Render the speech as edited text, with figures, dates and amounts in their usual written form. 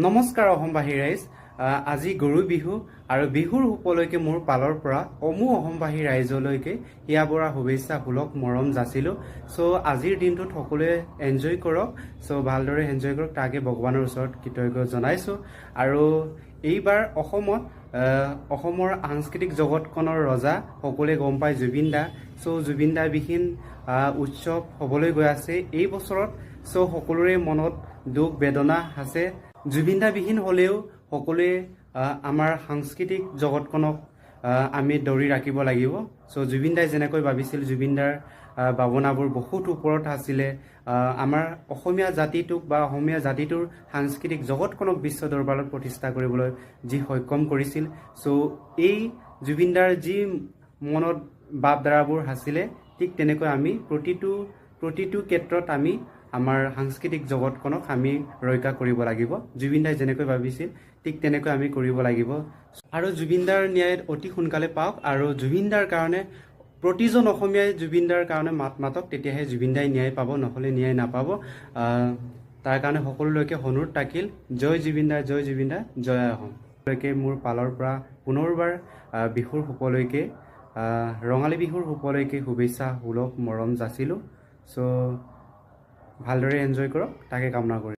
নমস্কাৰ অসমবাসী ৰাইজ। আজি গৰু বিহু আৰু বিহুৰ উপলক্ষে মোৰ পালৰ পৰা অসমবাসী ৰাইজলৈকে হিয়া বৰা শুভেচ্ছা সুলভ মৰম যাচিলোঁ। চ' আজিৰ দিনটোত সকলোৱে এনজয় কৰক, চ' ভালদৰে এনজয় কৰক, তাকে ভগৱানৰ ওচৰত কৃতজ্ঞ জনাইছোঁ। আৰু এইবাৰ অসমৰ সাংস্কৃতিক জগতখনৰ ৰজা সকলোৱে গম পায় জুবিন দা। চ' জুবিন দা বিহীন উৎসৱ হ'বলৈ গৈ আছে এই বছৰত। চ' সকলোৰে মনত দুখ বেদনা আছে। জুবিন দা বিহীন হ'লেও সকলোৱে আমাৰ সাংস্কৃতিক জগতখনক আমি ধৰি ৰাখিব লাগিব। চ' জুবিন দাই যেনেকৈ ভাবিছিল, জুবিন দাৰ ভাৱনাবোৰ বহুত ওপৰত আছিলে। আমাৰ অসমীয়া জাতিটোক বা অসমীয়া জাতিটোৰ সাংস্কৃতিক জগতখনক বিশ্ব দৰবাৰত প্ৰতিষ্ঠা কৰিবলৈ যি সক্ষম কৰিছিল। চ' এই জুবিন দাৰ যি মনত ভাৱধাৰাবোৰ আছিলে, ঠিক তেনেকৈ আমি প্ৰতিটো ক্ষেত্ৰত আমি আমাৰ সাংস্কৃতিক জগতখনক আমি ৰক্ষা কৰিব লাগিব। জুবিন দাই যেনেকৈ ভাবিছিল ঠিক তেনেকৈ আমি কৰিব লাগিব। আৰু জুবিন দাৰ ন্যায় অতি সোনকালে পাওক। আৰু জুবিন দাৰ কাৰণে প্ৰতিজন অসমীয়াই জুবিন দাৰ কাৰণে মাত মাতক, তেতিয়াহে জুবিন দাই ন্যায় পাব, নহ'লে ন্যায় নাপাব। তাৰ কাৰণে সকলোলৈকে অনুৰোধ থাকিল, জয় জুবিন দা, জয় জুবিন দা, জয় অসম। মোৰ পালৰ পৰা পুনৰবাৰ বিহুৰ উপলক্ষে ৰঙালী বিহুৰ উপলক্ষে শুভেচ্ছা সুলভ মৰম যাচিলোঁ। চ' ভালদৰে এনজয় কৰক, তাকে কামনা কৰিম।